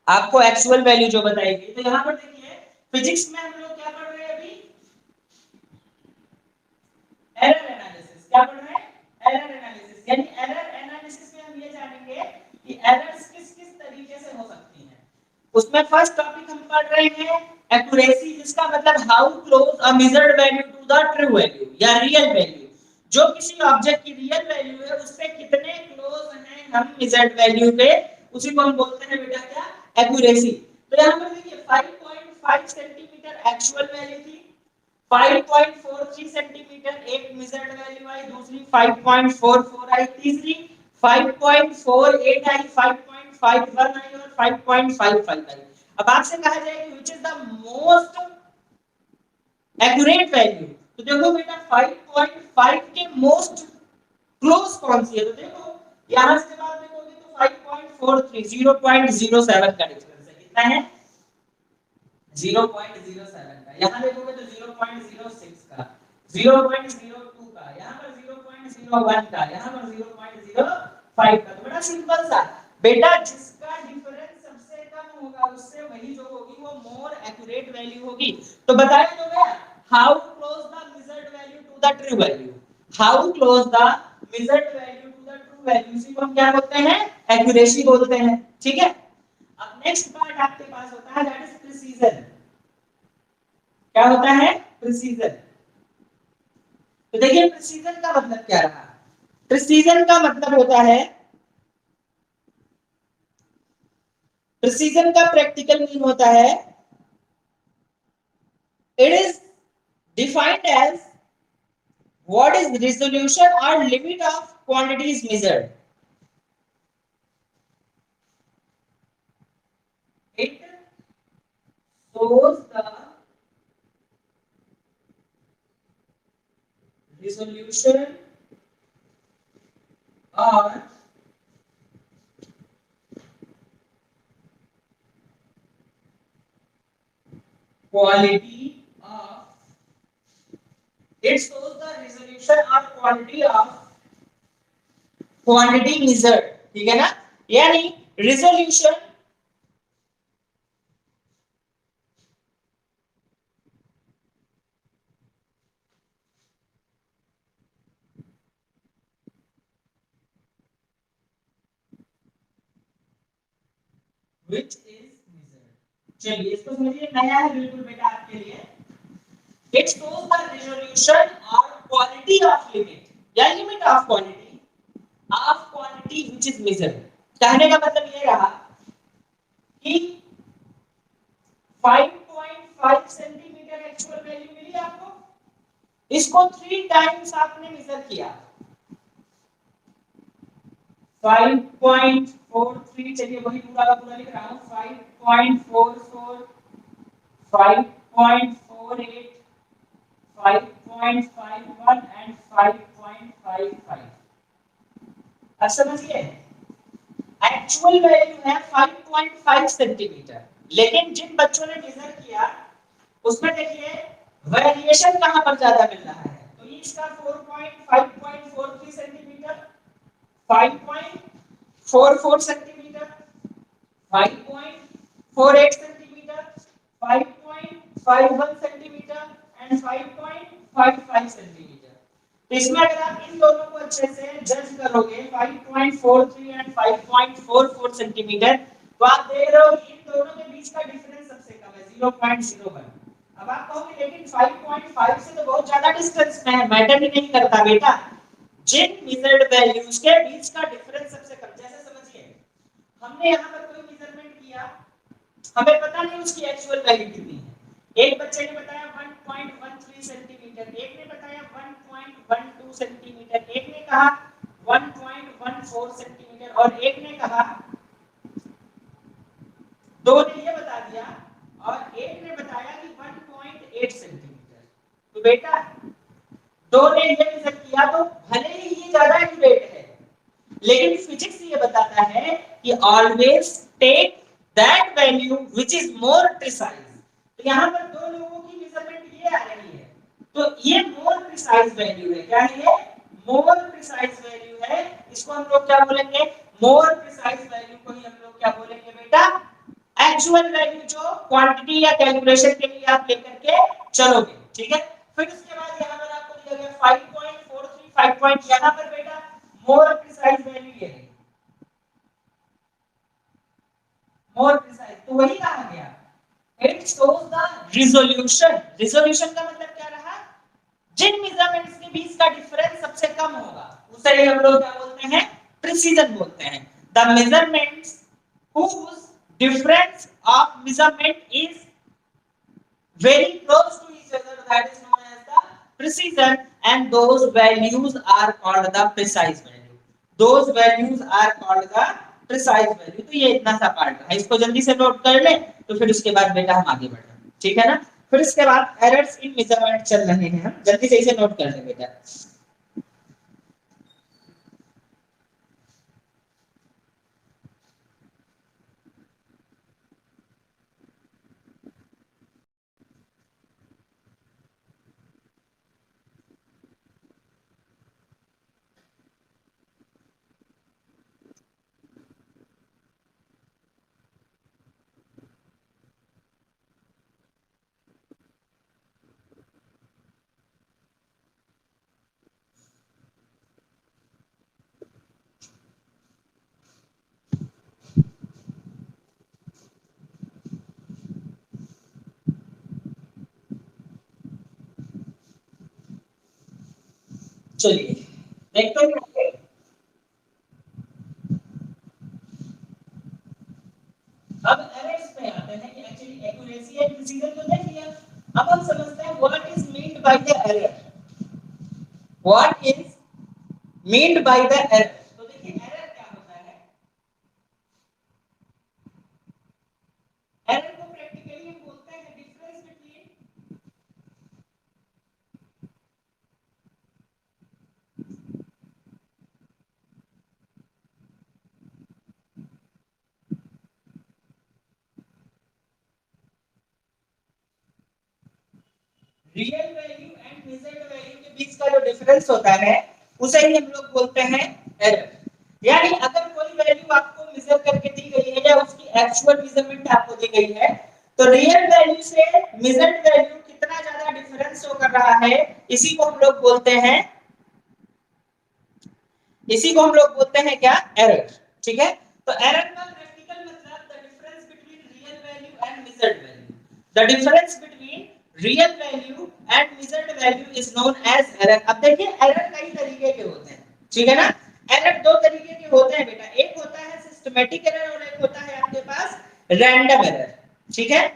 आपको actual value जो बताएगी। तो यहाँ पर देखिए फिजिक्स में हम लोग क्या पढ़ रहे हैं अभी, एरर एनालिसिस। क्या पढ़ रहे हैं, एरर एनालिसिस। यानी एरर एनालिसिस में हम ये जानेंगे कि एरर्स किस किस तरीके से हो सकती हैं। उसमें फर्स्ट टॉपिक हम पढ़ रहे हैं एक्यूरेसी, जिसका मतलब how close a measured value to the true value या रियल वैल्यू। जो किसी ऑब्जेक्ट की रियल वैल्यू है उससे कितने क्लोज हैं हम मेजर्ड वैल्यू पे, उसी को हम बोलते हैं बेटा क्या, एक्यूरेसी। तो यहाँ पर देखिए 5.5 सेंटीमीटर एक्चुअल वैल्यू थी, 5.43 सेंटीमीटर एक मेजर्ड वैल्यू आई, दूसरी 5.44 आई, तीसरी 5.48 आई, 5.51 आई और 5.55 आई। अब आपसे कहा जाए कि which is the most accurate value, तो देखो बेटा 5.5 के मोस्ट क्लोज कौन सी है, तो देखो यहां से बात देखोगे तो 5.43 0.07 का डिफरेंस है। कितना है, 0.07 का। यहां देखोगे तो 0.06 का, 0.02 का, यहां पर 0.01 का, यहां पर 0.05 का। तो बड़ा सिंपल सा बेटा, जिसका डिफरेंस सबसे कम होगा उससे वही जो होगी वो मोर एक्यूरेट वैल्यू होगी। तो बताया तो गया how close the measured value to the true value, how close the measured value to the true value, इसी को हम क्या बोलते हैं, एक्यूरेसी बोलते हैं। ठीक है, अब नेक्स्ट पार्ट आपके पास होता है दैट इज प्रिसीजन। क्या होता है, प्रिसीजन। तो देखिए प्रिसीजन का मतलब क्या रहा, प्रिसीजन का मतलब होता है, प्रिसीजन का प्रैक्टिकल मीन होता है it is defined as what is resolution और limit of quantities measured. It shows the resolution or quality of, it shows the resolution or quality of quantity measured। ठीक है ना, यानी resolution which is measured। चलिए इसको समझिए, नया है बिल्कुल बेटा आपके लिए। it shows the resolution or quality of limit या limit of quantity which is measured। कहने का मतलब ये रहा कि 5.5 सेंटीमीटर एक्चुअल वैल्यू मिली आपको, इसको 3 टाइम्स आपने मेजर किया, 5.43, चलिए वही पूरा का पूरा लिख रहा हूं, 5.44, 5.48, 5.51 एंड 5.55। अब समझिए एक्चुअल वैल्यू है 5.5 सेंटीमीटर, लेकिन जिन बच्चों ने मेजर किया उसमें देखिए वेरिएशन कहां पर ज्यादा मिल रहा है, तो ये इसका 5.43 centimetre, 5.44 centimetre, 5.48 centimetre, 5.51 centimetre and 5.55 centimetre. तो इसमें अगर आप इन दोनों को अच्छे से जज करोगे 5.43 एंड 5.44 सेंटीमीटर, तो आप देख रहे हो इन दोनों के बीच का डिफरेंस सबसे कम है 0.01। अब आप कहोगे लेकिन 5.5 से तो बहुत ज्यादा डिस्टेंस में है, मैटर ही नहीं करता बेटा, जिन मेजर्ड वैल्यूज के बीच का डिफरेंस सबसे कम। जैसे समझिए हमने यहाँ पर कोई मेजरमेंट किया, हमें पता नहीं उसकी एक्चुअल वैल्यू कितनी है। एक बच्चे ने बताया 1.13 सेंटीमीटर, एक ने बताया 1.12 सेंटीमीटर, एक ने कहा 1.14 सेंटीमीटर और एक ने कहा, दो ने ये बता दिया और एक ने बताया कि 1.8 सेंटीमीटर। तो बेटा दो ने ये मेजर किया तो भले ही ये ज्यादा एक्यूरेट है, लेकिन फिजिक्स ये बताता है कि always take that value which is more precise. तो यहाँ पर दो लोगों की मेजरमेंट ये आ रही है, तो ये मोर प्रिसाइज वैल्यू है। क्या है ये, मोर प्रिसाइज वैल्यू है। इसको हम लोग क्या बोलेंगे, मोर प्रिसाइज वैल्यू को ही हम लोग क्या बोलेंगे बेटा, एक्चुअल वैल्यू जो क्वांटिटी या कैलकुलेशन के लिए आप लेकर के चलोगे, ठीक है। फिर उसके बाद यहाँ पर आपको दिया गया 5.43 5 पॉइंट, यहाँ पर बेटा मोर प्रिसाइज वैल्यू ये है, मोर प्रिसाइज, तो वही कहा गया it shows the resolution. Resolution का मतलब क्या रहा, जिन मेजरमेंट्स के बीच का डिफरेंस सबसे कम होगा उसे हम लोग क्या बोलते हैं, प्रिसीजन बोलते हैं। The measurements whose difference of measurement is very close to each other, that is known as the precision, and those values are called the precise value, those values are called the precise value। तो ये इतना सा part है, इसको जल्दी से note कर ले तो फिर उसके बाद बेटा हम आगे बढ़ रहे हैं, ठीक है ना। फिर इसके बाद एरर्स इन मेजरमेंट चल रहे हैं, हम जल्दी से इसे नोट कर ले बेटा। चलिए देखते हैं, अब एरर्स पे आते हैं कि एक्चुअली एक्यूरेसी एंड प्रिसीजन तो देख लिया, अब हम समझते हैं what is meant by the error, what is meant by the error. तो देखिए एरर क्या होता है, एरर को प्रैक्टिकली हम बोलते हैं difference between real value and measured value के बीच का जो डिफरेंस होता है उसे ही हम लोग बोलते हैं एरर। यानी अगर कोई वैल्यू आपको मेजर करके दी गई है या उसकी एक्चुअल मेजरमेंट आपको दी गई है, तो रियल वैल्यू से मेजर्ड वैल्यू कितना ज्यादा डिफरेंस शो कर रहा है, इसी को हम लोग बोलते हैं, इसी को हम लोग बोलते हैं क्या, एरर, ठीक है। तो एरर का प्रैक्टिकल मतलब the difference between real value and measured value, the difference between real value and measured value is known as error. अब देखिए एरर कई तरीके के होते हैं, ठीक है ना। एरर दो तरीके के होते हैं बेटा, एक होता है सिस्टमैटिक एरर और एक होता है आपके पास रैंडम एरर, ठीक है।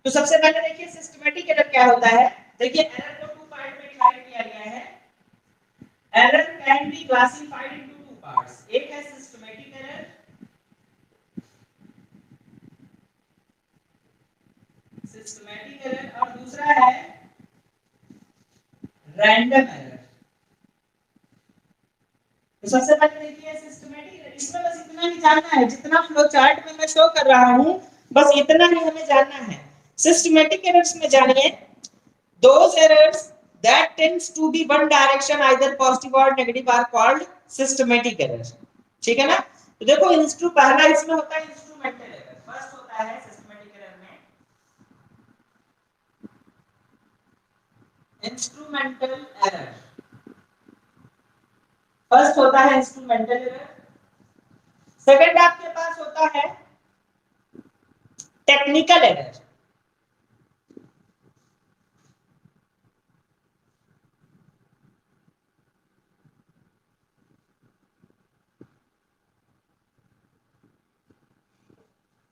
तो सबसे पहले देखिए सिस्टमैटिक एरर क्या होता है। देखिए एरर को टू पार्ट में डिवाइड किया गया है, error can be classified into two parts, एक है systematic error, systematic error और दूसरा है random error। तो सबसे पहले देखिए सिस्टमैटिक एरर, इसमें बस इतना ही जानना है, जितना फ्लो चार्ट में मैं शो कर रहा हूं बस इतना ही हमें जानना है। सिस्टमैटिक एरर्स में जानिए those errors that tends to be one direction either positive or negative are called systematic error, ठीक है ना। तो देखो पहला इसमें होता है इंस्ट्रूमेंटल एरर, फर्स्ट होता है सिस्टमैटिक एरर में इंस्ट्रूमेंटल एरर, फर्स्ट होता है इंस्ट्रूमेंटल एरर। सेकंड आपके पास होता है technical error,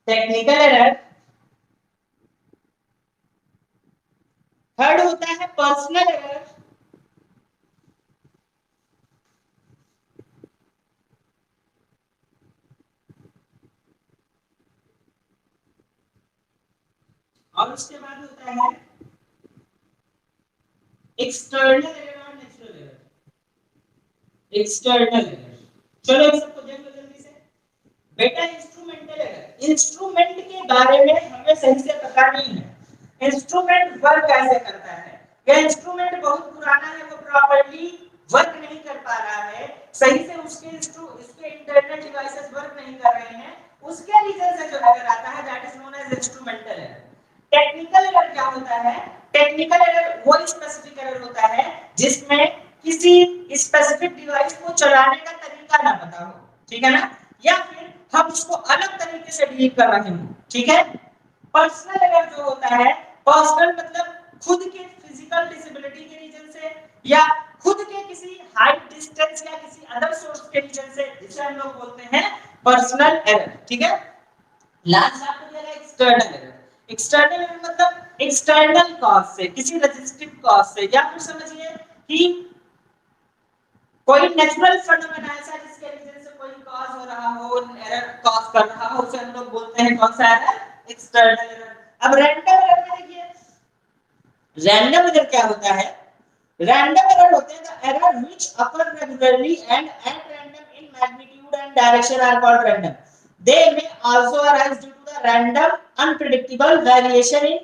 technical error. Third होता है पर्सनल एरर, और उसके बाद होता है एक्सटर्नल एरर और नेचुरल एरर, एक्सटर्नल एरर। चलो इन सबको देख लो जल्दी से बेटा। इंस्ट्रूमेंटल एरर, इंस्ट्रूमेंट के बारे में हमें सही से पता नहीं है, इंस्ट्रूमेंट वर्क कैसे करता है, या इंस्ट्रूमेंट बहुत पुराना है वो प्रॉपर्ली वर्क नहीं कर पा रहा है, सही से उसके इंटरनल डिवाइसेस वर्क नहीं कर रहे हैं, उसके रीजन से जो एरर आता है दैट इज नोन एज ठीक है ना, या फिर हम उसको अलग तरीके से डील कर रहे हैं, ठीक है। पर्सनल एरर जो होता है, पर्सनल मतलब खुद के फिजिकल डिसेबिलिटी के रीजन से या खुद के किसी हाइट डिस्टेंस या किसी अदर सोर्स के रीजन से, जिसे हम लोग बोलते हैं पर्सनल एरर, ठीक है। लास्ट आपको दिया गया एक्सटर्नल एरर। एक्सटर्नल एरर मतलब एक्सटर्नल कॉज से, किसी रेजिस्टिव कॉज से, या फिर समझिए कि कोई नेचुरल फिनोमेना ऐसा जिसके रीजन से कोई कॉज हो रहा हो, एरर कॉज कर रहा हो, उसे हम लोग बोलते हैं कौन सा एरर, एक्सटर्नल एरर। अब रैंडम एरर में देखिए, रैंडम एरर क्या होता है, रैंडम एरर होते हैं the error which occur regularly and at random in magnitude and direction are called random. They may also arise due to the random unpredictable variation in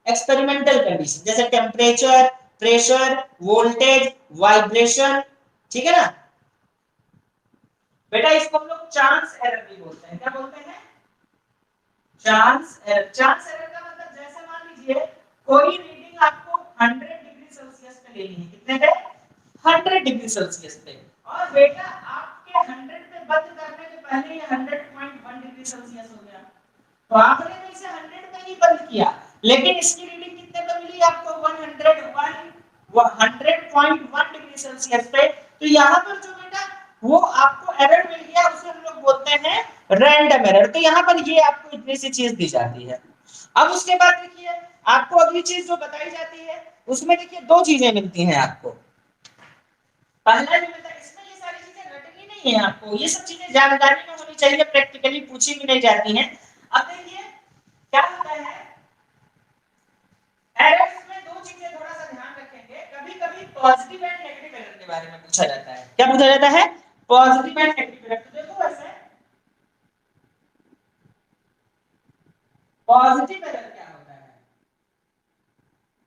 experimental condition, जैसे temperature, pressure, voltage, vibration, ठीक है ना। बेटा इसको हम लोग chance error भी बोलते हैं, क्या बोलते हैं, चांस एरर। चांस एरर का मतलब जैसे मान लीजिए कोई रीडिंग आपको 100 डिग्री सेल्सियस पे लेनी है, कितने पे, 100 डिग्री सेल्सियस पे, और बेटा आपके 100 पे बंद करने के पहले ये 100.1 डिग्री सेल्सियस हो गया, तो आपने तो इसे 100 पे ही बंद किया, लेकिन इसकी रीडिंग कितने पे मिली आपको, 100.1 डिग्री सेल्सियस पे। तो यहाँ पर जो बेटा वो आपको एरर मिल गया, उसे हम लोग बोलते हैं रैंडम एरर। तो यहाँ पर ये आपको इतनी सी चीज दी जाती है। अब उसके बाद देखिए आपको अगली चीज जो बताई जाती है, उसमें देखिए दो चीजें मिलती हैं आपको। पहला जो मिलता है, इसमें ये सारी चीजें रटनी नहीं है, आपको ये सब चीजें जानकारी में होनी चाहिए, प्रैक्टिकली पूछी भी नहीं जाती हैं। अब देखिए क्या होता है, एरर्स में दो चीजें थोड़ा सा ध्यान रखेंगे, कभी-कभी पॉजिटिव एंड नेगेटिव एरर के बारे में पूछा जाता है। क्या पूछा जाता है, पॉजिटिव एंड नेगेटिव एरर। तो देखो वैसे पॉजिटिव एरर क्या होता है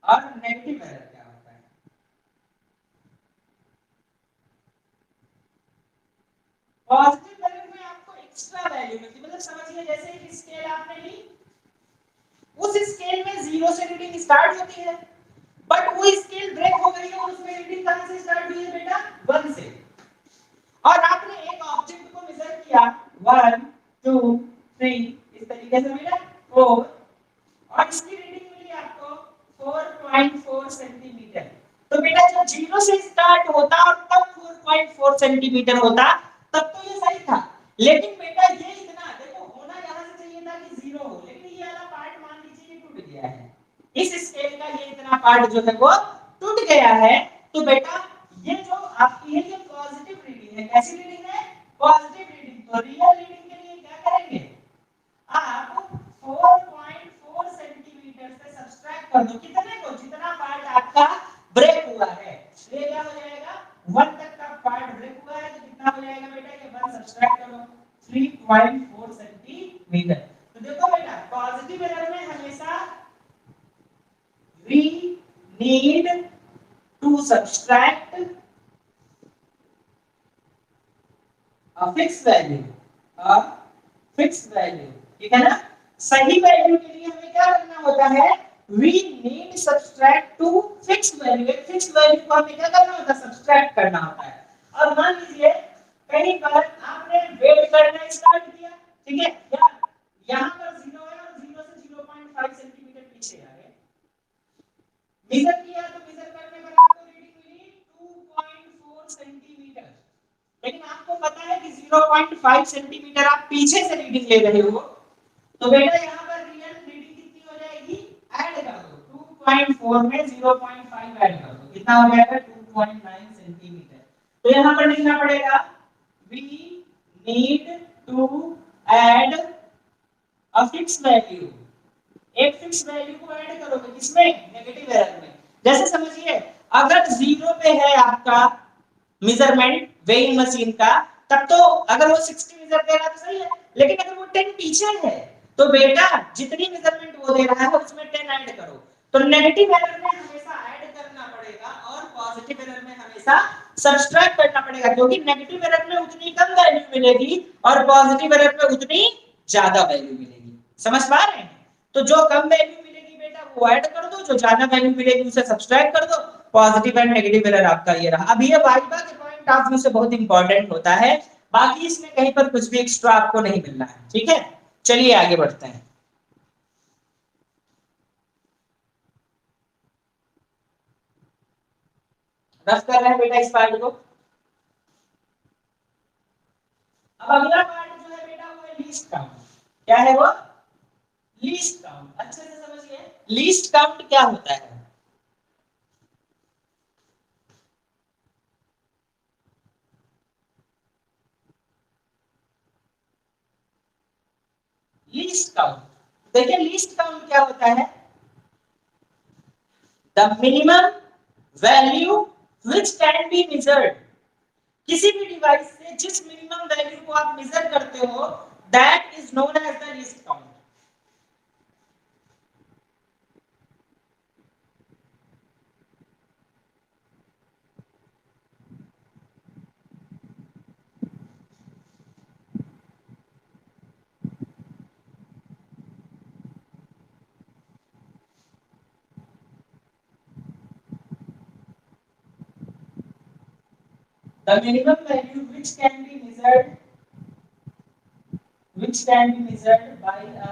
और नेगेटिव एरर क्या होता है। पॉजिटिव एरर में आपको एक्स्ट्रा वैल्यू मिलती है, मतलब समझिए जैसे एक स्केल आपने ली, उस स्केल में 0 से रीडिंग स्टार्ट होती है, बट वो स्केल ब्रेक हो गई है और उसमें रीडिंग कहां से स्टार्ट हुई है बेटा, 1 से, और आपने एक ऑब्जेक्ट को मेजर किया 1 2 3 इस तरीके से मिला 4, और इसकी रीडिंग मिली आपको 4.4 सेंटीमीटर। तो बेटा जब 0 से स्टार्ट होता और तब 4.4 सेंटीमीटर होता, तब तो ये सही था, लेकिन बेटा ये इतना देखो होना यहां से चाहिए था कि 0 हो, लेकिन ये वाला पार्ट मान लीजिए ये टूट गया है, इस स्केल का ये इतना पार्ट जो है वो टूट गया है। तो बेटा ये जो आपकी है ये पॉजिटिव रीडिंग है, कैसी रीडिंग है, पॉजिटिव रीडिंग। तो रियल रीडिंग के लिए क्या करेंगे, आप 4.4 सेंटीमीटर से सब्सट्रैक्ट कर दो, कितने को, जितना पार्ट आपका ब्रेक हुआ है, ये क्या हो जाएगा, 1 तक का पार्ट ब्रेक हुआ है, तो कितना हो जाएगा बेटा, ये 1 सब्सट्रैक्ट करो 3.4 सेंटीमीटर। तो देखो बेटा पॉजिटिव एरर में हमेशा we need to subtract a fixed value, a fixed value, ठीक है ना। सही वैल्यू के लिए हमें क्या करना होता है, we need subtract to fixed value, एक फिक्स वैल्यू को हमें क्या करना होता है, सब्सट्रैक्ट करना होता है। अब मान लीजिए कहीं पर आपने वेट करना स्टार्ट किया, ठीक है, या यहाँ पर 0 है और 0 से 0.5 सेंटीमीटर पीछे आ गए, मेजर किया तो मेजर करने पर आपको रीडिंग मिली 2.4 सेंटीमीटर, लेकिन आपको पता है कि 0.5 सेंटीमीटर आप पीछे से रीडिंग ले रहे हो, तो बेटा यहाँ पर रियल रीडिंग कितनी हो जाएगी, ऐड कर दो 2.4 में 0.5 ऐड कर दो, कितना हो जाएगा 2.9 सेंटीमीटर। तो यहाँ पर लिखना पड़ेगा we need to add a fixed value, एक फिक्स वैल्यू को ऐड करोगे किसमें, नेगेटिव एरर में। जैसे समझिए अगर 0 पे है आपका मेजरमेंट वेइंग मशीन का, तब तो अगर वो 60 मेजर दे रहा है तो सही है, लेकिन अगर वो 10 पीछे है तो बेटा जितनी मेजरमेंट वो दे रहा है उसमें 10 ऐड करो। तो नेगेटिव एरर में हमेशा ऐड करना पड़ेगा और पॉजिटिव एरर में हमेशा सब्सट्रैक्ट करना पड़ेगा, क्योंकि नेगेटिव एरर में उतनी कम वैल्यू मिलेगी और पॉजिटिव एरर में उतनी ज्यादा वैल्यू मिलेगी। समझ पा रहे हैं, तो जो कम वैल्यू मिलेगी बेटा वो ऐड कर दो, जो ज्यादा वैल्यू मिलेगी उसे सब्सट्रैक्ट कर दो। पॉजिटिव एंड नेगेटिव एरर आपका ये रहा। अब ये वाइवा के पॉइंट ऑफ व्यू से बहुत इंपॉर्टेंट होता है, बाकी इसमें कहीं पर कुछ भी एक्स्ट्रा आपको नहीं मिलना है, ठीक है। चलिए आगे बढ़ते हैं। रफ कर रहे हैं बेटा इस पार्ट को। अब अगला पार्ट जो है बेटा वो है लीस्ट काउंट। क्या है वो? Least count. अच्छे से समझिए लीस्ट काउंट क्या होता है। लीस्ट काउंट देखिए, लीस्ट काउंट क्या होता है? The minimum value which can be measured. किसी भी डिवाइस से जिस मिनिमम वैल्यू को आप मेजर करते हो, that is known as the least count. The minimum value which can be measured by a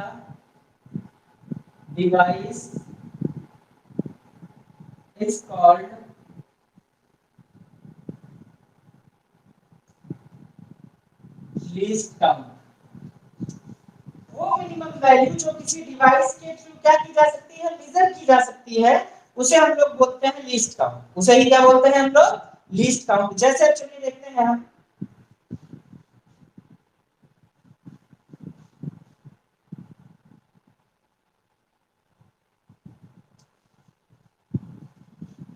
device is called least count। वो minimum value जो किसी डिवाइस के थ्रू क्या की जा सकती है, मेजर की जा सकती है, उसे हम लोग बोलते हैं लीस्ट काउंट। उसे ही क्या बोलते हैं हम लोग? Least count. जैसे चलिए देखते हैं हम।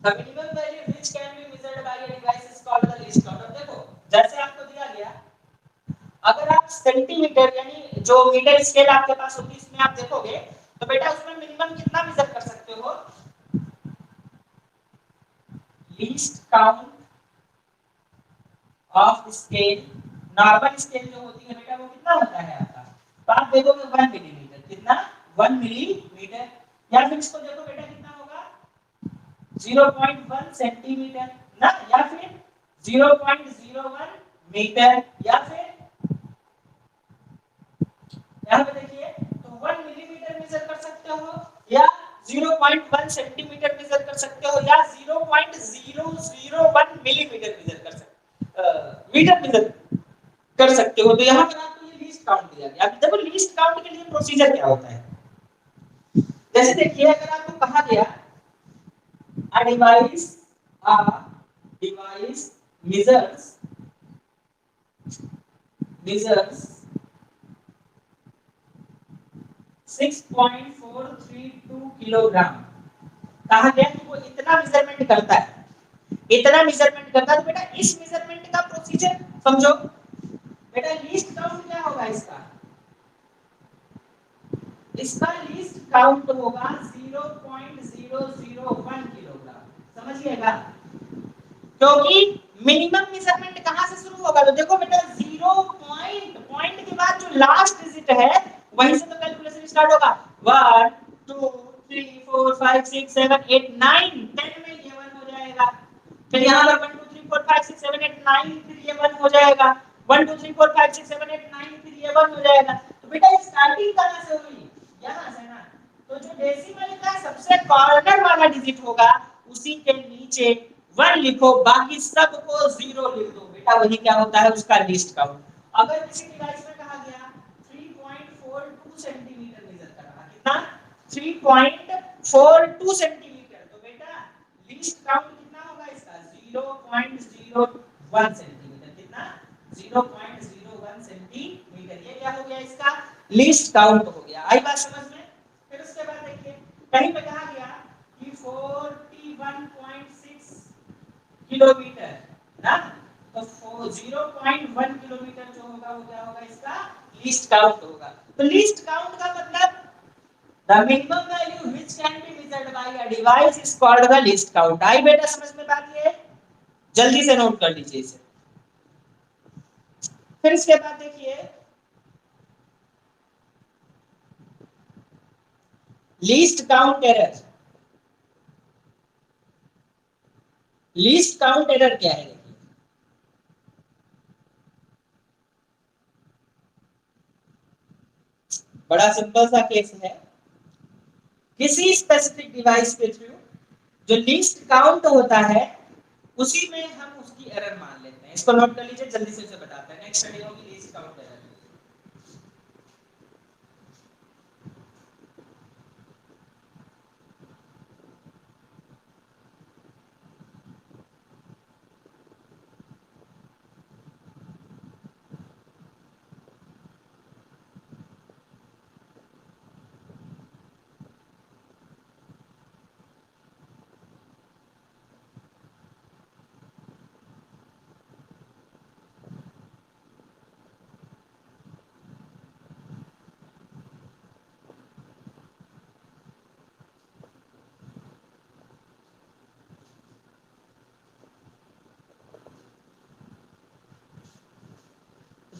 The minimum value which can be measured by a device is called the least count। अब देखो जैसे आपको दिया गया, अगर आप सेंटीमीटर यानी जो मीटर स्केल आपके पास होगी इसमें आप देखोगे तो बेटा उसमें मिनिमम कितना मेजर कर सकते हो? Least count of scale. Normal scale जो होती है बेटा वो कितना होता है आपका? तो आप देखोगे 1 मिलीमीटर। कितना? 1 मिलीमीटर। या फिर इसको देखो बेटा कितना होगा? 0.1 सेंटीमीटर ना, या फिर 0.01 मीटर, या फिर यहाँ पे देखिए तो 1 मिलीमीटर मेजर कर सकते हो, या 0.1 सेंटीमीटर मेजर कर सकते हो, या 0.001 मिलीमीटर मेजर कर सकते मीटर मेजर कर सकते हो। तो यहाँ पर आपको ये लीस्ट काउंट दिया गया। अब देखो लीस्ट काउंट के लिए प्रोसीजर क्या होता है। जैसे देखिए अगर आपको कहा गया a device measures 6.432 किलोग्राम। कहा गया कि वो इतना मेजरमेंट करता है, इतना मेजरमेंट करता है। तो बेटा इस मेजरमेंट का प्रोसीजर समझो। बेटा लीस्ट काउंट क्या होगा इसका? इसका लीस्ट काउंट होगा 0.001 किलोग्राम। समझिएगा, क्योंकि मिनिमम मेजरमेंट कहां से शुरू होगा? तो देखो बेटा 0 पॉइंट के बाद जो लास्ट डिजिट है वहीं से तो कैलकुलेशन स्टार्ट होगा। 1 2 3 4 5 6 7 8 9 10 में ये 1 हो जाएगा। फिर यहां पर 1 2 3 4 5 6 7 8 9 फिर ये 1 हो जाएगा। 1 2 3 4 5 6 7 8 9 फिर ये 1 हो जाएगा। तो बेटा स्टार्टिंग कहां से हुई? यहां से ना। तो जो डेसिमल का सबसे कॉर्नर वाला डिजिट होगा उसी के नीचे 1 लिखो, बाकी सबको 0 लिख दो। बेटा वही क्या होता है? उसका लीस्ट काउंट। अगर किसी डिवाइस में कहा गया 3.42 सेंटीमीटर मेजर करना, कितना? 3.42 सेंटीमीटर, तो बेटा लीस्ट काउंट कितना होगा इसका? 0.01 सेंटीमीटर। कितना? 0.01 सेंटीमीटर। ये क्या हो गया? इसका लीस्ट काउंट हो गया। आई बात समझ में? फिर उसके बाद देखिए कहीं पे कहा गया कि 41.6 किलोमीटर ना, तो 0.1 किलोमीटर जो होगा वो क्या होगा? इसका लीस्ट काउंट होगा। तो लीस्ट काउंट का मतलब the minimum value which can be measured by a device is called the least count। आई बेटा समझ में बात? ये जल्दी से नोट कर लीजिए इसे। फिर इसके बाद देखिए least count error. Least count error क्या है? बड़ा सिंपल सा केस है, किसी स्पेसिफिक डिवाइस के थ्रू जो लीस्ट काउंट होता है उसी में हम उसकी एरर मान लेते हैं। इसको नोट कर लीजिए, जल्दी से बताते हैं। नेक्स्ट स्टडी होगी लीस्ट काउंट एरर।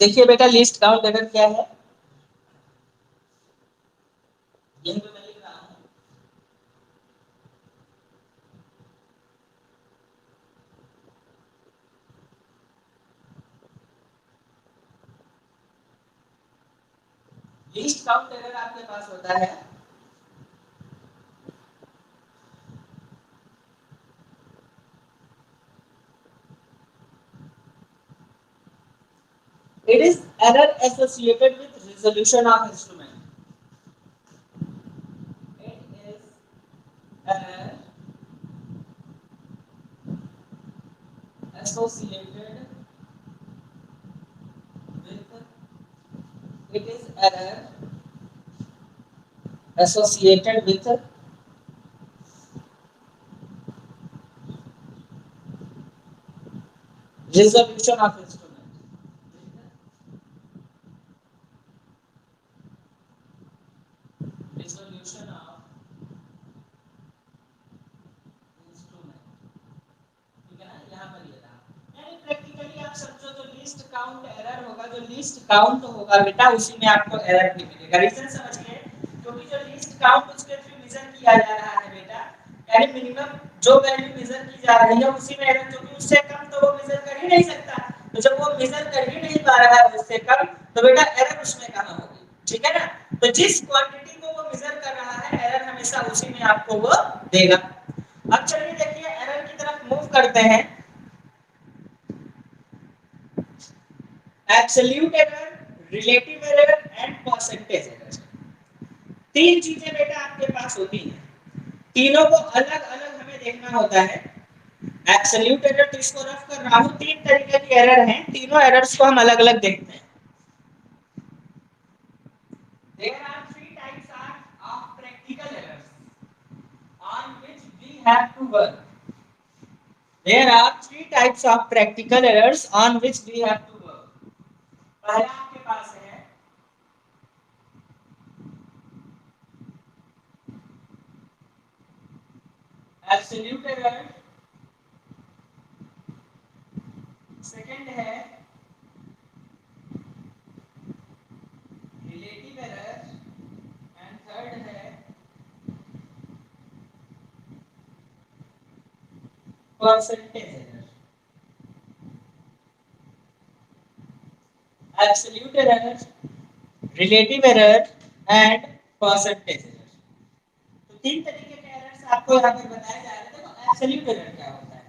देखिए बेटा, लिस्ट काउंट एरर क्या है, यहीं पे मैं लिख रहा हूं। लिस्ट काउंट एरर आपके पास होता है it is error associated with resolution of instrument. It is error associated with, it is error associated with resolution of instrument. Resolution of instrument, ठीक है ना, यहाँ पर ये रहा। यानी प्रैक्टिकली आप समझो, जो लिस्ट काउंट एरर होगा, जो लिस्ट काउंट होगा बेटा, उसी में आपको एरर भी मिलेगा। रीजन समझ गए? क्योंकि जो लिस्ट काउंट उसके थ्रू मेजर किया जा रहा है बेटा, यानी मिनिमम जो वैल्यू मेजर की जा रही है उसी में एरर, क्योंकि उससे कम तो वो मेजर कर ही नहीं सकता। तो जब वो मेजर कर ही नहीं पा रहा है उससे कम, तो बेटा एरर उसमें कहां होगी, ठीक है ना। तो जिस क्वांटिटी को वो मेजर कर रहा है, एरर हमेशा उसी में आपको वो देगा। अब चलिए देखिए एरर की तरफ मूव करते हैं। Absolute error, relative error and percentage error, तीन चीजें बेटा आपके पास होती हैं। तीनों को अलग अलग हमें देखना होता है। एब्सोल्यूट एरर तो इसको रफ कर रहा हूं, तीन तरीके की एरर हैं, तीनों एरर्स को हम अलग अलग देखते हैं। There are three types of practical errors on which we have to work. There are three types of practical errors on which we have to work. पहला आपके पास है एब्सोल्यूट एरर, सेकंड है रिलेटिव एरर एंड थर्ड है percentage error. Absolute error, relative error and percentage error, तो तीन तरीके के errors आपको यहाँ पर बताए जा रहे हैं। देखो एब्सोल्यूट एरर क्या होता है?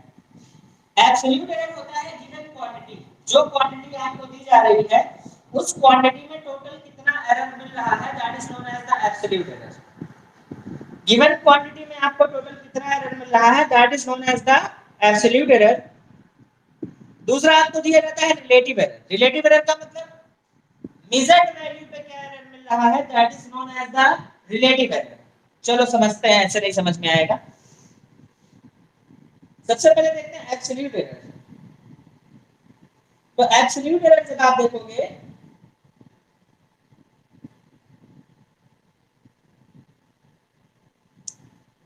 एब्सोल्यूट एरर होता है गिवन क्वांटिटी, जो क्वांटिटी आपको दी जा रही है उस क्वांटिटी में टोटल कितना एरर मिल रहा है, that is known as the absolute error. Given quantity में आपको टोटल कितना एरर मिल रहा है, that is known as the absolute error. दूसरा आपको दिया जाता है रिलेटिव एरर। रिलेटिव एरर का मतलब मेजर्ड वैल्यू पे क्या एरर मिल रहा है, that is known as the relative error. चलो समझते हैं, ऐसे नहीं समझ में आएगा। सबसे पहले देखते हैं एब्सोल्यूट एरर। तो एब्सोल्यूट एरर जब आप देखोगे,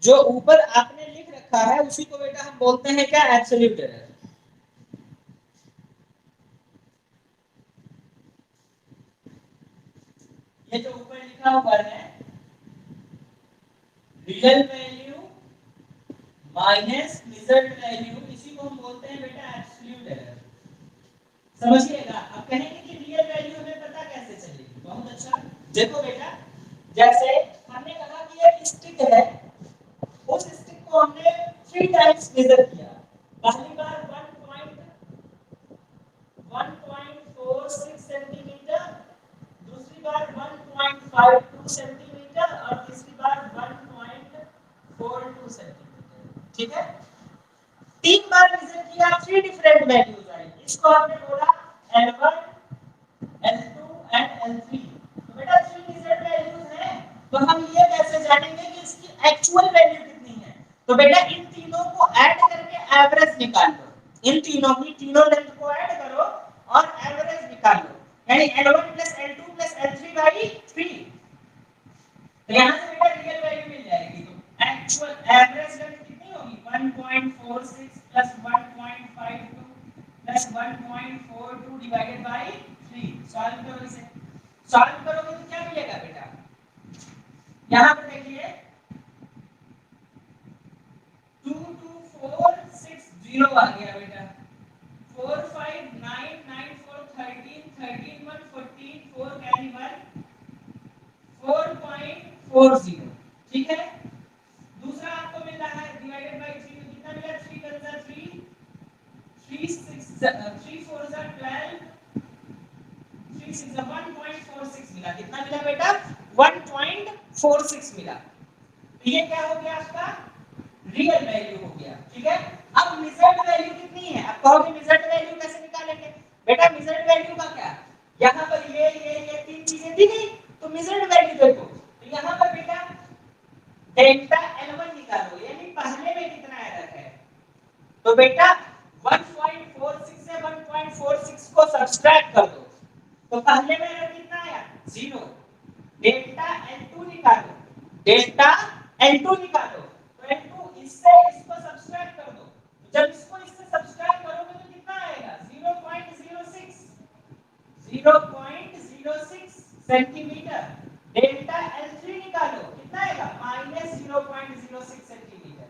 जो ऊपर आपने लिख रखा है उसी को बेटा हम बोलते हैं क्या, एब्सोल्यूट एरर। ये जो ऊपर लिखा हुआ है real value minus measured value, इसी को हम बोलते हैं बेटा एब्सोल्यूट एरर। समझिएगा। अब कहेंगे कि रियल वैल्यू हमें पता कैसे चलेगी, बहुत अच्छा। देखो बेटा जैसे हमने कहा कि एक स्टिक है, उस स्टिक को हमने 3 टाइम्स मेजर किया। पहली बार 1.46 सेंटीमीटर, दूसरी बार 1.52 सेंटीमीटर और तीसरी बार 1.42 सेंटीमीटर। ठीक है, 3 बार मेजर किया, 3 डिफरेंट वैल्यूज आई। इसको हमने बोला L1, L2 एंड L3। तो बेटा 3 डिफरेंट वैल्यूज हैं, तो हम ये कैसे जानेंगे कि इसकी एक्चुअल वैल्यू कितनी है? तो बेटा इन तीनों को ऐड करके एवरेज निकाल लो। इन तीनों की तीनों लेंथ को ऐड करो और एवरेज निकाल लो, यानी L1 L2 L3 बाई 3। तो यहां से बेटा रियल वैल्यू मिल जाएगी। तो एक्चुअल एवरेज लेंथ कितनी होगी? 1.46 plus 1.52 plus 1.42 divided by 3। Solve करो इसे। सॉल्व करोगे तो क्या मिलेगा बेटा? यहां पर देखिए 22460 आ गया बेटा। 4 5 9 9 4 13 13 1 14 4 कैरी 1 4.40। ठीक है, दूसरा आपको मिल रहा है डिवाइडेड बाय 3 में कितना मिला? 3 3 3 6 3 4 12 3 6 1.46 मिला। कितना मिला बेटा? 1.46 मिला। तो ये क्या हो गया आपका? रियल वैल्यू हो गया। ठीक है, अब मेजर्ड वैल्यू कितनी है? आप कहोगे मेजर्ड वैल्यू कैसे निकालेंगे? बेटा मेजर्ड वैल्यू का क्या, यहां पर ये तीन चीजें दी गई, तो मेजर्ड वैल्यू देखो। तो यहां पर बेटा डेल्टा L1 निकालो, यानी पहले में कितना एरर है। तो बेटा 1.46 से 1.46 को सब्ट्रैक्ट कर दो, तो पहले में एरर कितना आया? 0। डेल्टा L2 निकालो, डेल्टा L2 निकालो, तो L2 इससे इसको सब्ट्रैक्ट कर दो। जब इसको इससे सब्ट्रैक्ट करोगे तो कितना आएगा? 0.06 सेंटीमीटर। डेल्टा L3 निकालो, कितना आएगा? -0.06 सेंटीमीटर।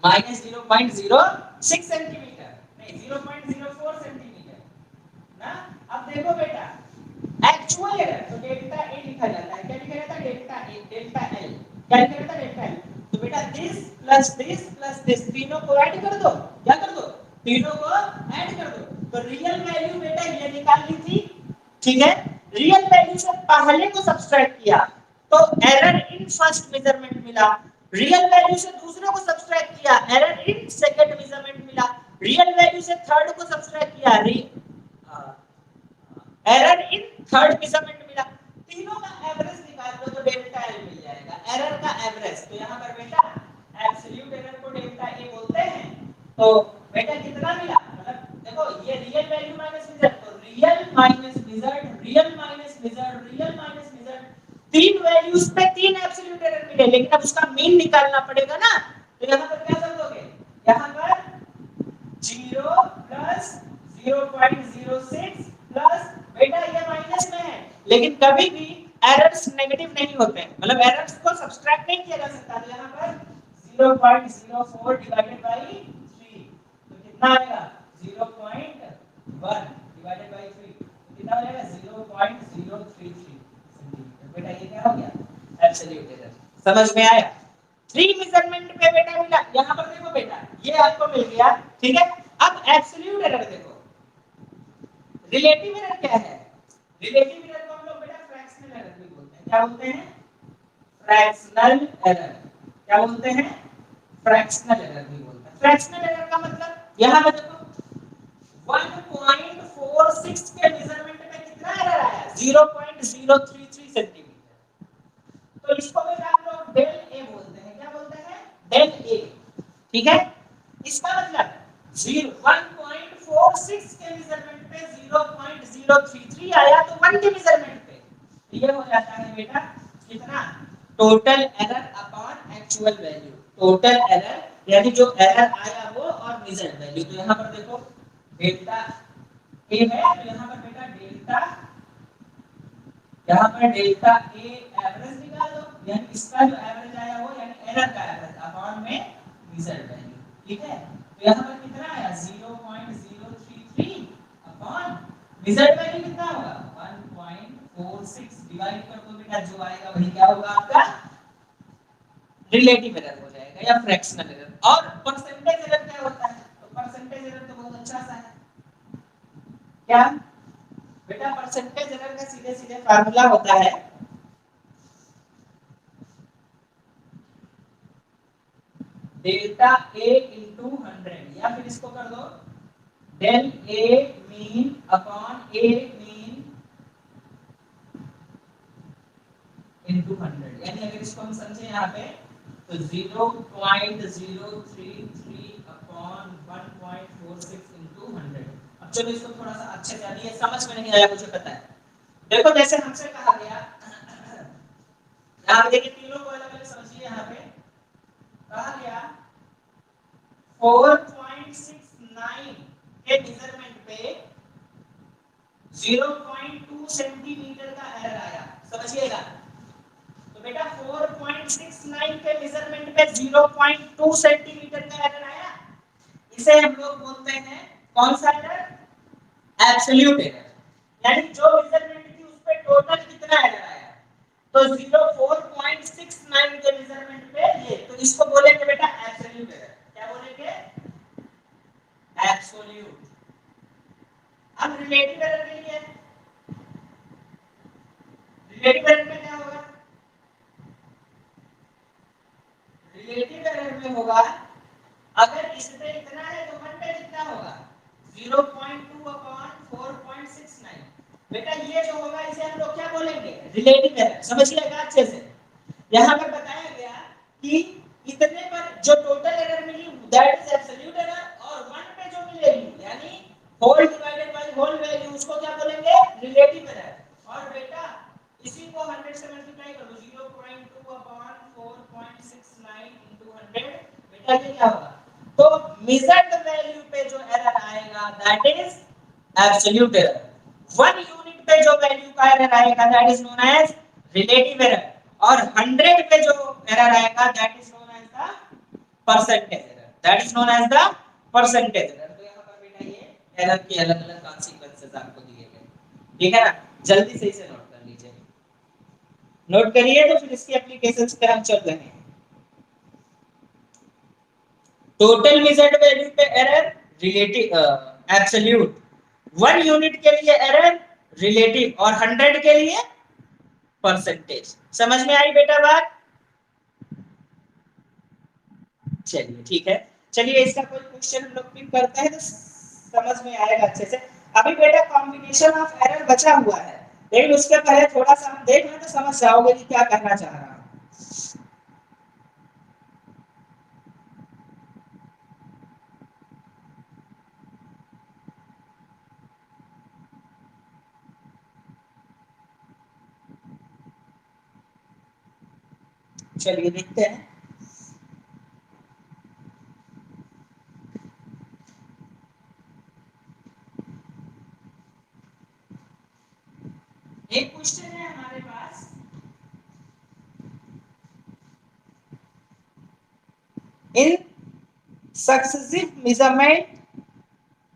-0.06 सेंटीमीटर नहीं, 0.04 सेंटीमीटर ना। अब देखो बेटा एक्चुअल एरर, तो डेल्टा ए लिखा जाता है। क्या लिखा जाता है? Delta A, delta L. क्या लिखा जाता है? Delta L. तो बेटा दिस प्लस तीनों को ऐड कर दो। क्या कर दो? तीनों को ऐड कर दो। तो रियल वैल्यू बेटा ये निकाल ली थी। ठीक है, रियल वैल्यू से पहले को सब्ट्रैक्ट किया तो एरर इन फर्स्ट मेजरमेंट मिला। रियल वैल्यू से दूसरे को सब्ट्रैक्ट किया, एरर इन सेकंड मेजरमेंट मिला। रियल वैल्यू से थर्ड को सब्ट्रैक्ट किया, एरर इन थर्ड मेजरमेंट मिला। तीनों का एवरेज निकाल लो तो डेल्टा एल मिल जाएगा, एरर का एवरेज। तो यहां पर बेटा एब्सोल्यूट एरर को डेल्टा ए बोलते हैं। तो बेटा कितना मिला? मतलब देखो ये रियल वैल्यू माइनस मेजर, तो real minus measured, real minus measured, real minus measured, तीन वैल्यूज पे तीन एब्सोल्यूट एरर मिले, लेकिन अब उसका मीन निकालना पड़ेगा ना। तो यहां पर क्या कर दोगे? यहां पर 0 प्लस 0.06 प्लस बेटा ये माइनस में है, लेकिन कभी भी एरर्स नेगेटिव नहीं होते, मतलब एरर्स को सब्ट्रैक्ट नहीं किया जा सकता। तो यहां पर 0.04 डिवाइडेड बाय 3, तो कितना आएगा? 0.1 डिवाइडेड बाय 3, तो कितना हो जाएगा? 0.033 सेंटीमीटर। बेटा ये क्या हो गया? Absolute error. समझ में आया? 3 मेजरमेंट पे बेटा मिला। यहां पर देखो बेटा ये आपको मिल गया। ठीक है, अब एब्सोल्यूट एरर देखो। रिलेटिव एरर क्या है? रिलेटिव एरर को हम लोग बेटा फ्रैक्शनल एरर भी बोलते हैं। क्या बोलते हैं? Fractional error. क्या बोलते हैं? फ्रैक्शनल एरर भी बोलते हैं। फ्रैक्शनल एरर का मतलब यहां पे देखो 1.46 के मेजरमेंट में कितना एरर आया? 0.033 सेंटीमीटर। तो इसको बेटा हम लोग डेल ए बोलते हैं। क्या बोलते हैं? Del A. ठीक है, इसका मतलब 1.46 के मेजरमेंट पे 0.033 आया, तो 1 के मेजरमेंट पे ये हो जाता है बेटा कितना? Total error upon actual value. Total error यानी जो एरर आया वो और मेजर्ड वैल्यू। तो यहां पर देखो डेल्टा ए है, तो यहां पर बेटा डेल्टा, यहां पर डेल्टा ए एवरेज निकालो, यानी इसका जो एवरेज आया वो यानी एरर का एवरेज अपॉन में मेजर्ड वैल्यू। ठीक है, तो यहां पर कितना आया? 0.033 अपॉन मेजर्ड वैल्यू कितना होगा? 1.46 डिवाइड कर दो बेटा, जो आएगा वही क्या होगा आपका रिलेटिव एरर हो जाएगा या फ्रैक्शनल एरर। और परसेंटेज एरर क्या होता है? तो परसेंटेज एरर तो बहुत अच्छा सा है। क्या बेटा? परसेंटेज एरर का सीधे सीधे फार्मूला होता है डेल्टा ए इंटू 100, या फिर इसको कर दो del A mean upon A mean into 100। यानी अगर इसको हम समझे यहाँ पे तो 0.033 अपॉन 1.46 इनटू 100। अब चलो इसको थोड़ा सा अच्छे से, ये समझ में नहीं आया मुझे पता है। देखो जैसे हमसे कहा गया, यहाँ पे देखिए तीनों को अलग अलग समझिए। यहाँ पे कहा गया 4.69 के मेजरमेंट पे 0.2 सेंटीमीटर का एरर आया, समझिएगा। तो बेटा 4.69 के मेजरमेंट पे 0.2 सेंटीमीटर का एरर आया, इसे हम लोग बोलते हैं कौन सा एरर? Absolute error. यानी जो मेजरमेंट थी उस पे टोटल कितना एरर आया, तो 4.69 के मेजरमेंट पे ये, तो इसको बोलेंगे बेटा एब्सोल्यूट एरर। क्या बोलेंगे? एब्सोल्यूट। अब रिलेटिव एरर के लिए, रिलेटिव एरर में क्या होगा? रिलेटिव एरर में होगा अगर इसमें इतना है तो 1 पे कितना होगा? 0.2 अपॉन 4.69। बेटा ये जो होगा इसे हम लोग क्या बोलेंगे? Relative error. समझिएगा अच्छे से। यहाँ पर बताया गया कि इतने पर जो टोटल एरर मिली दैट इज एब्सोल्यूट एरर, और 1 पे जो मिलेगी यानी whole divided by whole value, उसको क्या बोलेंगे? Relative error. और बेटा इसी को 100 से मल्टीप्लाई कर दो, 0.2 अपॉन 4.69 इनटू 100। बेटा ये क्या होगा? तो मेजर्ड वैल्यू पे जो एरर आएगा that is absolute error. 1 unit पे जो वैल्यू का एरर आएगा that is known as relative error, और 100 पे जो एरर आएगा that is known as the percentage error. That is known as the percentage error. तो यहां पर बेटा ये एरर के अलग-अलग कॉन्सिक्वेंसेस आपको दिए गए, ठीक है ना? जल्दी से इसे नोट कर लीजिए। नोट करिए तो फिर इसकी एप्लीकेशंस पे हम चल रहे हैं। टोटल मेजर्ड वैल्यू पे एरर रिलेटिव एब्सोल्यूट, 1 यूनिट के लिए एरर रिलेटिव, और 100 के लिए परसेंटेज। समझ में आई बेटा बात? चलिए ठीक है। चलिए इसका कोई क्वेश्चन हम लोग पिक करते हैं तो समझ में आएगा अच्छे से। अभी बेटा कॉम्बिनेशन ऑफ एरर बचा हुआ है, लेकिन उसके पहले थोड़ा सा हम देख लें तो समझ जाओगे कि क्या कहना चाह रहा हूं। चलिए देखते हैं। एक क्वेश्चन है हमारे पास, इन successive measurement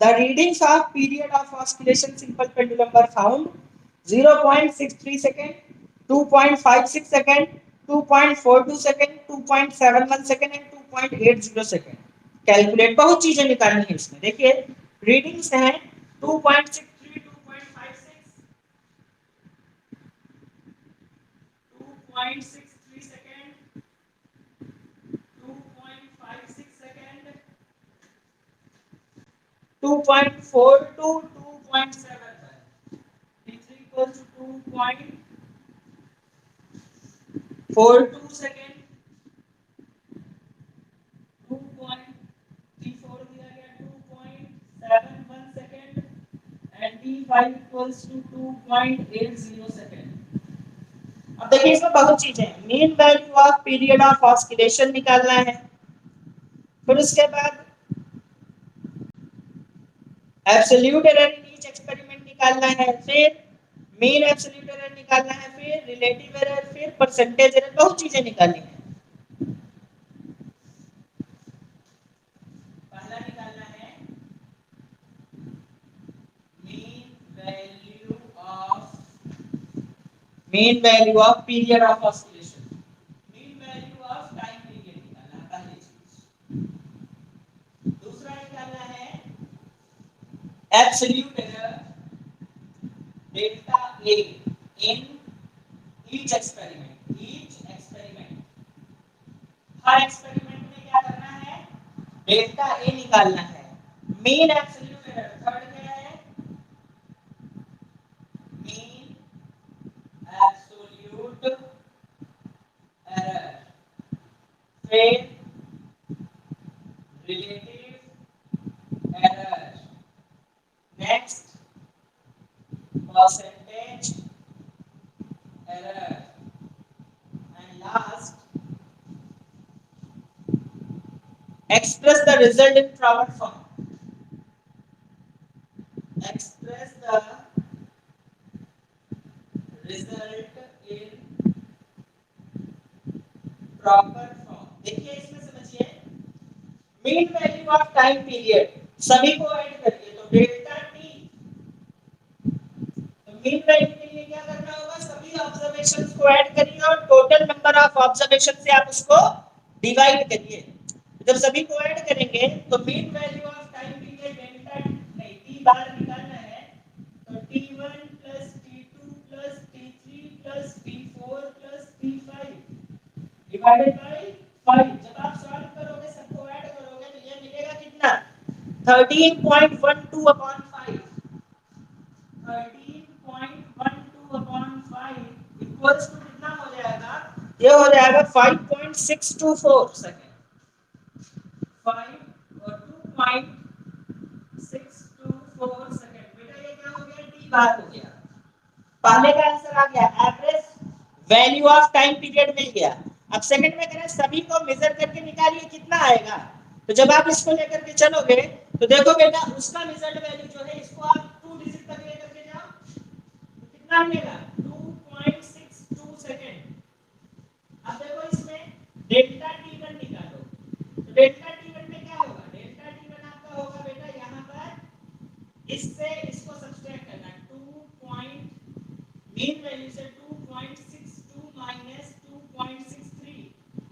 the readings of period of oscillation simple pendulum were found 0.63 second, 2.56 second, 2.42 second, 2.71 second and 2.80 second। Calculate बहुत चीजें निकालनी है इसमें। देखिए रीडिंग्स हैं 2.63, 2.56, 2.63 second, 2.56 second, 2.42, 2.71, is equal to 2.42 second, 2.34 दिया गया, 2.71 second and t5 equals to 2.80 second। अब देखिए इसमें बहुत चीजें हैं। Mean value of period of oscillation निकालना है, फिर उसके बाद absolute error in each experiment निकालना है, फिर मीन एब्सोल्यूट एरर निकालना है, फिर रिलेटिव एरर, फिर परसेंटेज एरर, बहुत चीजें निकालनी है। पहला निकालना है mean value of mean value of period of oscillation, mean value of time period निकालना है पहली चीज। दूसरा निकालना है absolute error delta A in each experiment, her experiment में क्या करना है, डेल्टा ए निकालना है। मीन एब्सोल्यूट एरर, थर्ड क्या है, मीन एब्सोल्यूट एरर, फिर relative error, next percentage error, and last express the result in proper form, express the result in proper form। देखिए इसमें समझिए, mean value of time period सभी को add करिए तो डेल्टा टी, तो मीन वैल्यू के लिए क्या करना होगा, सभी ऑब्जर्वेशंस को ऐड करिए और टोटल नंबर ऑफ ऑब्जर्वेशन से आप उसको डिवाइड करिए। जब सभी को ऐड करेंगे तो mean value of time period delta नहीं टी बार निकालना है, तो t1 t2 t3 t4 t5 divided by 5। जब आप सॉल्व करोगे सबको ऐड करोगे तो ये मिलेगा कितना, 13.12 upon 5, 13.12 upon 5 इक्वल्स टू कितना हो जाएगा, ये हो जाएगा 5.624 सेकंड, 5 और 2.624 सेकंड। बेटा ये क्या हो गया, टी बार हो गया। पहले का आंसर आ गया, average value of time period मिल गया। अब सेकंड में करें सभी को मेजर करके निकालिए कितना आएगा। तो जब आप इसको लेकर के चलोगे तो देखो बेटा उसका रिजल्ट वैल्यू जो है इसको आप 2 डिजिट तक लेकर के जाओ तो कितना मिलेगा, 2.62 सेकंड। अब देखो इसमें डेल्टा t1 निकालो, तो डेल्टा t1 में क्या होगा, डेल्टा t1 आपका होगा बेटा यहाँ पर इससे इसको सब्सट्रैक्ट करना, 2. मीन वैल्यू से 2.62 माइनस 2.63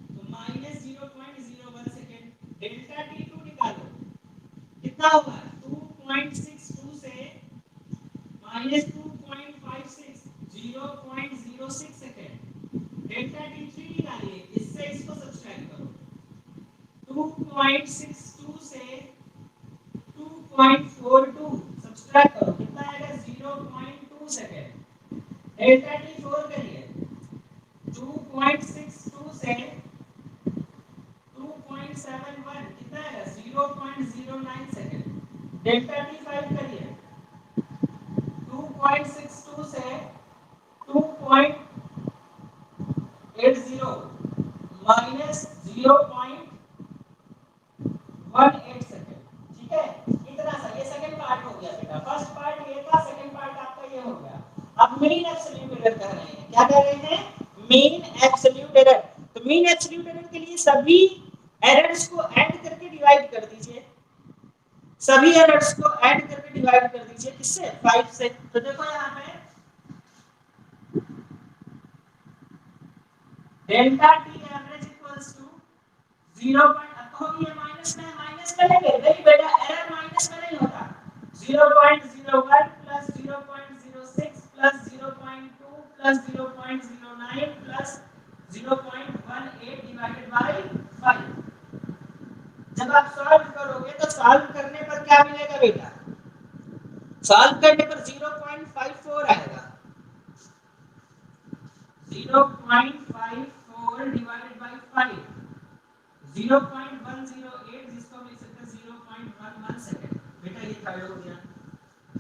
तो माइनस 0.01 सेकंड। डेल्टा t2 निकालो कितना होगा, 2.62 से माइनस 2.56 0.06 सेकंड। डेल्टा t3 निकालिए, इससे इसको सब्सट्रैक्ट करो, 2.62 से 2.42 सब्सट्रैक्ट करो कितना आएगा, 0.2 सेकंड। डेल्टा t4 करिए, 2.62 से 2.71 कितना आएगा, 0.09 सेकंड। डेल्टा t5 करिए, 2.62 से 2.80 माइनस 0.18 सेकंड। ठीक है, इतना सा, ये सेकंड पार्ट हो गया बेटा। फर्स्ट पार्ट ये था, सेकंड पार्ट आपका ये हो गया। अब मीन एब्सोल्यूट एरर कह रहे हैं, क्या कह रहे हैं, मीन एब्सोल्यूट एरर। तो मीन एब्सोल्यूट एरर के लिए सभी एरर्स को ऐड करके डिवाइड कर दीजिए, सभी एरर्स को ऐड करके डिवाइड कर दीजिए किससे, 5 से। तो देखो यहाँ पे delta T average equals to 0. अब कहोगे ये माइनस में, माइनस करेंगे नहीं बेटा, एरर माइनस में नहीं होता। 0.01 plus 0.06 plus 0.2 plus 0.09 plus 0.18 divided by 5। जब आप सॉल्व करोगे तो सॉल्व करने पर क्या मिलेगा बेटा, सॉल्व करने पर 0.54 आएगा, 0.54 डिवाइडेड बाय 5, 0.108 जिसको हम लिख सकते हैं 0.11 सेकंड। बेटा ये थर्ड हो गया,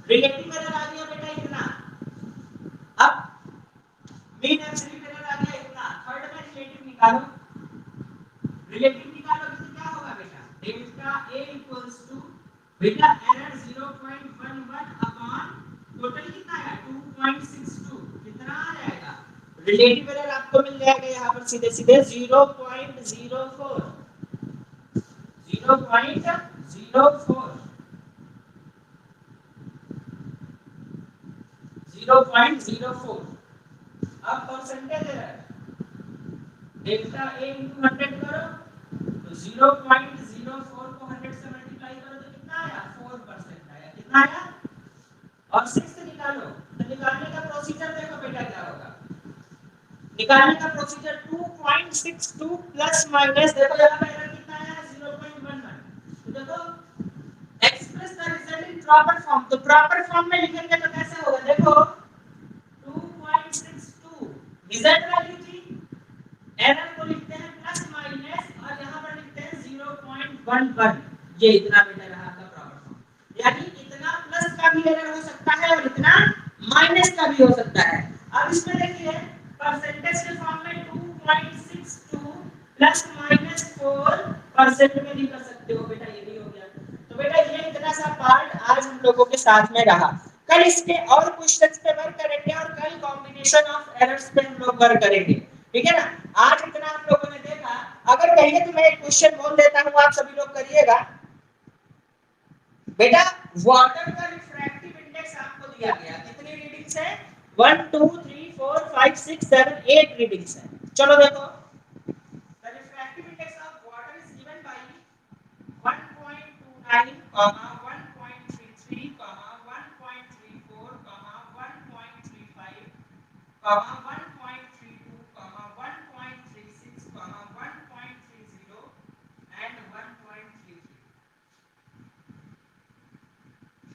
रिलेटिव एरर आ गया बेटा इतना। अब मीन एब्सोल्यूट एरर आ गया इतना, थर्ड में रिलेटिव निकालो, रिलेटिव निकालोगे तो क्या होगा बेटा, डेल्टा a इक्वल्स टू बेटा एरर 0.11 अपॉन टोटल कितना आया 2.62 कितना आ जाएगा, रिलेटिव एरर आपको मिल जाएगा यहाँ पर सीधे सीधे 0.04, 0.04 अब percentage error delta A into 100 करो तो 0.04 को 100 से मल्टीप्लाई करो तो कितना आया 4% आया। कितना आया? और 6 निकालो तो निकालने का प्रोसीजर देखो बेटा क्या होगा। निकालने का प्रोसीजर 2.62 प्लस माइनस देखो यहाँ पे एरर कितना आया 0.11। तो देखो express the result in proper form, तो प्रॉपर फॉर्म में लिखेंगे तो कैसे होगा देखो 2.62 रिजल्ट वैल्यू थी, एरर को लिखते हैं प्लस माइनस और यहाँ पर लिखते हैं 0.11। ये इतना बेटा रहा आपका प्रॉपर फॉर्म, यानी इतना प्लस का भी एरर हो सकता है और इतना माइनस का भी हो सकता है। अब इसमें देखिए परसेंटेज के फॉर्म में 2.62 प्लस माइनस 4% में भी कर सकते हो बेटा, ये भी हो गया। तो बेटा ये इतना सा पार्ट आज हम लोगों के साथ में रहा। कल इसके और क्वेश्चंस पे वर्क करेंगे और कल कॉम्बिनेशन ऑफ एरर्स पे हम लोग वर्क करेंगे, ठीक है ना। आज इतना आप लोगों ने देखा, अगर कहिए तो मैं एक क्वेश्चन बोल देता हूं, आप सभी लोग करिएगा बेटा। वाटर का रिफ्रैक्टिव इंडेक्स आपको दिया गया, कितनी रीडिंग्स है 1 2 3 4 5 6 7 8 रीडिंग्स है। चलो देखो the refractive index of water is given by 1.29, 1.33, 1.34, 1.35, 1.32, 1.36, 1.30 and 1.33।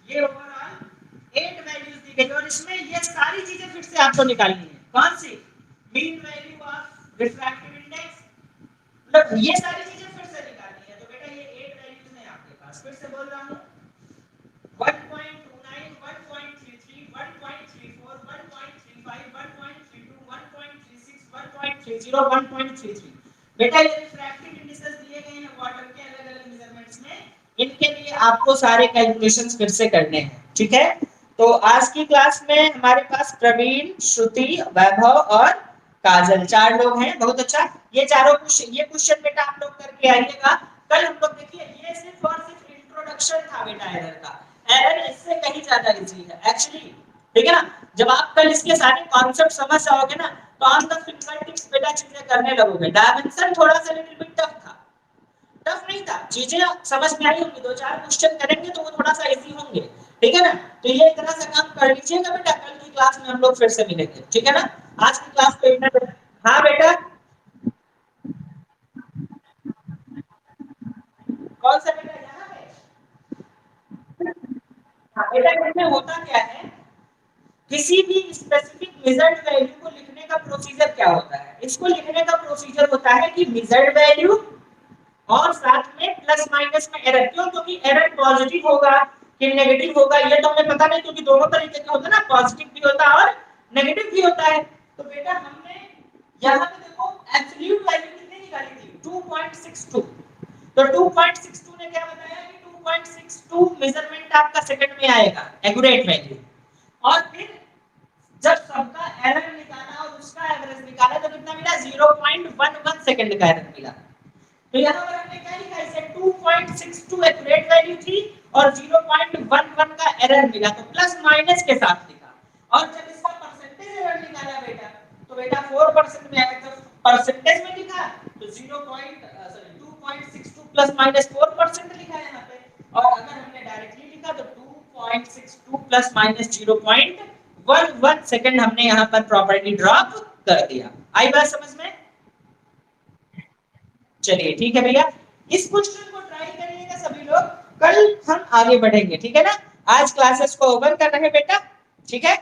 ये ओवरऑल 8 वैल्यूज दी गई और इसमें ये सारी चीजें फिर से आपको निकालनी है। कौन सी? Mean value of refractive index, मतलब ये सारी चीजें फिर से निकालनी है। तो बेटा ये 8 वैल्यूज हैं आपके पास, फिर से बोल रहा हूं 1.29, 1.33, 1.34, 1.35, 1.32, 1.36, 1.30, 1.33। बेटा ये रिफ्रैक्टिव इंडिसेस दिए गए हैं वाटर के अलग-अलग मेजरमेंट्स में, इनके लिए आपको सारे कैलकुलेशंस फिर से करने हैं, ठीक है। तो आज की क्लास में हमारे पास प्रवीण, श्रुति, वैभव और काजल 4 लोग हैं। बहुत अच्छा, ये चारों क्वेश्चन बेटा आप लोग करके आइएगा। कल हम लोग देखिए ये सिर्फ और सिर्फ इंट्रोडक्शन था बेटा एरर का, एरर इससे कहीं ज्यादा इजी है एक्चुअली, ठीक है ना। जब आप कल इसके सारे कॉन्सेप्ट समझ जाओगे ना तो ऑन द फिंगर टिप्स बेटा चीजें करने लगोगे। डायमेंशन थोड़ा सा लिटिल बिट टफ था, टफ नहीं था, चीजें समझ में आई होंगी, 2-4 क्वेश्चन करेंगे तो वो थोड़ा सा इजी होंगे, ठीक है ना। तो ये इतना सा काम कर लीजिएगा बेटा, कल की क्लास में हम लोग फिर से मिलेंगे, ठीक है ना। आज की क्लास पे इतना। हाँ बेटा कौन सा बेटा यहाँ पे? हाँ बेटा इसमें होता क्या है, किसी भी स्पेसिफिक मेजर्ड वैल्यू को लिखने का प्रोसीजर क्या होता है? इसको लिखने का प्रोसीजर होता है कि मेजर्ड वैल्यू और साथ में प्लस माइनस में एरर। क्यों? क्योंकि एरर पॉजिटिव होगा कि नेगेटिव होगा ये तो हमें पता नहीं, क्योंकि दोनों तरीके के होता है ना, पॉजिटिव भी होता है और नेगेटिव भी होता है। तो बेटा हमने यहाँ पे देखो एब्सोल्यूट वैल्यू कितनी निकाली थी 2.62। तो 2.62 ने क्या बताया कि 2.62 मेजरमेंट आपका सेकंड में आएगा एक्यूरेट वैल्यू, और फिर जब सबका एरर निकाला और उसका एवरेज निकाला तो कितना मिला 0.11 सेकंड का एरर मिला। तो यहाँ पर हमने क्या लिखा, इसे 2.62 एक्यूरेट वैल्यू थी और 0.11 का एरर मिला, तो प्लस माइनस के साथ लिखा। और जब इसका परसेंटेज एरर निकाला बेटा तो बेटा 4% में आया, तो परसेंटेज में लिखा तो 2.62 प्लस माइनस 4% लिखा है यहाँ पे, और अगर हमने डायरेक्टली लिखा तो 2.62 प्लस माइनस 0.11 सेकंड हमने यहाँ पर प्रॉपर्टी ड्रॉप कर दिया। आई बात समझ में? चलिए ठीक है भैया, इस क्वेश्चन को ट्राई करिएगा सभी लोग, कल हम आगे बढ़ेंगे, ठीक है ना। आज क्लासेस को ओवर कर रहे हैं बेटा, ठीक है।